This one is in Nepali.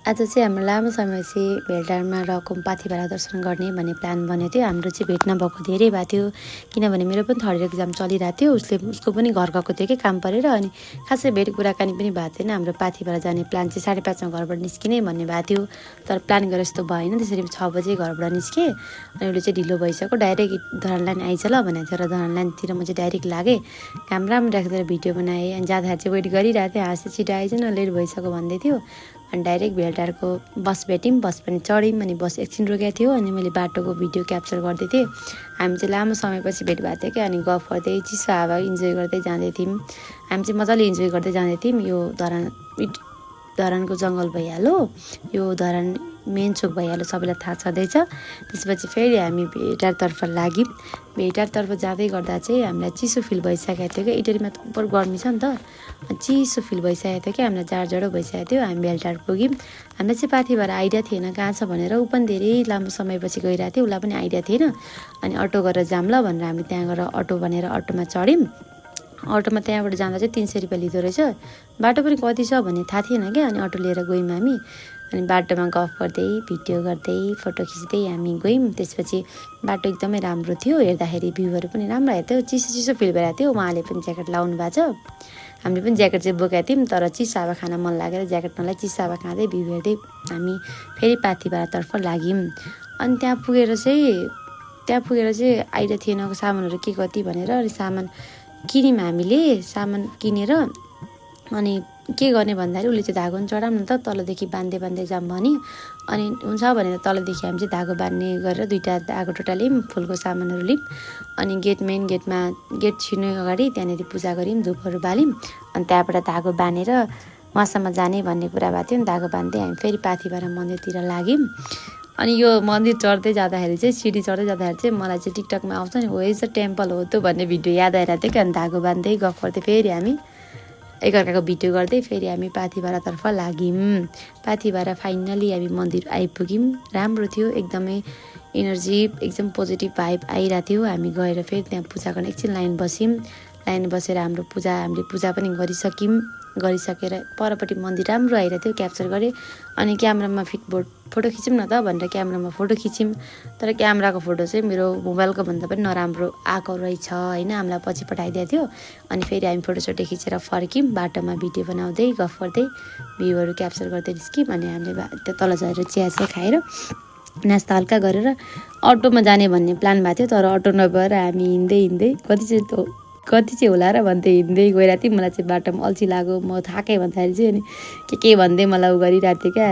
आज चाहिँ हाम्रो लामो समयपछि भेलटारमा रकम पाथिभरा दर्शन गर्ने भन्ने प्लान बनेको थियो। हाम्रो चाहिँ भेट नभएको धेरै भएको थियो, किनभने मेरो पनि थर्ड एक्जाम चलिरहेको थियो। उसको पनि घर गएको थियो कि काम परेर, अनि खासै भेट कुराकानी पनि भएको थिएन। हाम्रो पाथिभरा जाने प्लान चाहिँ 5:30मा घरबाट निस्किने भन्ने भएको थियो, तर प्लान गरेर यस्तो भएन। त्यसरी 6 बजे घरबाट निस्केँ, अनि उसले चाहिँ ढिलो भइसक्यो, डाइरेक्ट धरान आइज ल भनेको थियो र धरानतिर म चाहिँ डाइरेक्ट लागेँ। काम राम्रो राखेर भिडियो बनाएँ, अनि जाँदाखेरि चाहिँ वेट गरिरहेको थिएँ। हाँस्दै छिटो आइज न, लेट भइसक्यो भन्दै थियो। अनि डाइरेक्ट भेलटारको बस भेट्यौँ, बस पनि चढ्यौँ, अनि बस एकछिन रोकेको थियो, अनि मैले बाटोको भिडियो क्याप्चर गर्दै थिएँ। हामी चाहिँ लामो समयपछि भेट भएको थियो क्या, अनि गफ गर्दै चिसो हावा इन्जोय गर्दै जाँदै थियौँ। हामी चाहिँ मजाले इन्जोय गर्दै जाँदै थियौँ। यो धरानको जङ्गल भइहाल्यो, यो धरान मेन चोक भइहाल्यो, सबैलाई थाहा छँदैछ। त्यसपछि फेरि हामी भेटारतर्फ लाग्यौँ। भेटारतर्फ जाँदै गर्दा चाहिँ हामीलाई चिसो फिल भइसकेको थियो क्या, इटरीमा त उपर गर्मी छ नि त, चिसो फिल भइसकेको थियो क्या, हामीलाई जाडो भइसकेको थियो। हामी भेलटार पुग्यौँ। हामीलाई चाहिँ पाथिभरा आइडिया थिएन कहाँ छ भनेर। ऊ पनि धेरै लामो समयपछि गइरहेको थियो, उसलाई पनि आइडिया थिएन। अनि अटो गरेर जाऊँ ल भनेर हामी त्यहाँ गएर अटो भनेर अटोमा चढ्यौँ। अटोमा त्यहाँबाट जाँदा चाहिँ 300 रुपियाँ लिँदो रहेछ। बाटो पनि कति छ भन्ने थाहा थिएन क्या, अनि अटो लिएर गयौँ हामी। अनि बाटोमा गफ गर्दै भिडियो गर्दै फोटो खिच्दै हामी गयौँ। त्यसपछि बाटो एकदमै राम्रो थियो, हेर्दाखेरि भ्यूहरू पनि राम्रो आएको थियो। चिसो फिल भइरहेको थियो। उहाँले पनि ज्याकेट लाउनु भएको छ, हामीले पनि ज्याकेट चाहिँ बोकेको थियौँ, तर चिसो हावा खान मन लागेर ज्याकेट नलाई चिसो हावा खाँदै भ्यू हेर्दै हामी फेरि पाथिभरातर्फ लाग्यौँ। अनि त्यहाँ पुगेर चाहिँ आइडिया थिएन सामानहरू के कति भनेर। अनि सामान किन्यौँ हामीले, सामान किनेर अनि के गर्ने भन्दाखेरि उसले चाहिँ धागो पनि चढाउँ न त, तलदेखि बाँध्दै जाऊँ भने। अनि हुन्छ भनेर तलदेखि हामी चाहिँ धागो बाँध्ने गरेर 2टा धागो टोटा ल्यायौँ, फुलको सामानहरू ल्यायौँ। अनि मेन गेटमा गेट छिर्नु अगाडि त्यहाँनिर पूजा गऱ्यौँ, धुपहरू बाल्यौँ। अनि त्यहाँबाट धागो बाँधेर उहाँसम्म जाने भन्ने कुरा भएको थियो। धागो बाँध्दै हामी फेरि पाथिभरा मन्दिरतिर लाग्यौँ। अनि यो मन्दिर चढ्दै जाँदाखेरि चाहिँ सिडी चढ्दै जाँदाखेरि चाहिँ मलाई चाहिँ टिकटकमा आउँछ नि, हो इज अ टेम्पल हो त भन्ने भिडियो याद आइरहेको थियो क्या। अनि धागो बाँध्दै गफ गर्दै फेरि हामी एकअर्काको भिडियो गर्दै फेरि हामी पाथिभरातर्फ लाग्यौँ। पाथिभरा फाइनली हामी मन्दिर आइपुग्यौँ। राम्रो थियो, एकदमै एनर्जी, एकदम पोजिटिभ भाइब आइरहेको थियो। हामी गएर फेरि त्यहाँ पूजा गर्न एकछिन लाइन बसेर हामीले पूजा पनि गरिसकेर परपट्टि मन्दिर राम्रो आइरहेको थियो, क्याप्चर गरेँ। अनि क्यामेरामा फोटो खिचौँ न त भनेर क्यामेरामा फोटो खिच्यौँ, तर क्यामेराको फोटो चाहिँ मेरो मोबाइलको भन्दा पनि नराम्रो आएको रहेछ होइन, हामीलाई पछि पठाइदिएको थियो। अनि फेरि हामी फोटोसोटो खिचेर फर्क्यौँ, बाटोमा भिडियो बनाउँदै गफ गर्दै भ्यूहरू क्याप्चर गर्दै निस्क्यौँ। अनि हामीले त्यो तल झरेर चिया खाएर नास्ता हल्का गरेर अटोमा जाने भन्ने प्लान भएको थियो, तर अटो नभएर हामी हिँड्दै कति चाहिँ होला र भन्दै हिँड्दै गइरहेको थिएँ। मलाई चाहिँ बाटोमा अल्छी लाग्यो, म थाकेँ भन्दाखेरि चाहिँ अनि के भन्दै मलाई उ गरिरहेको थिएँ क्या।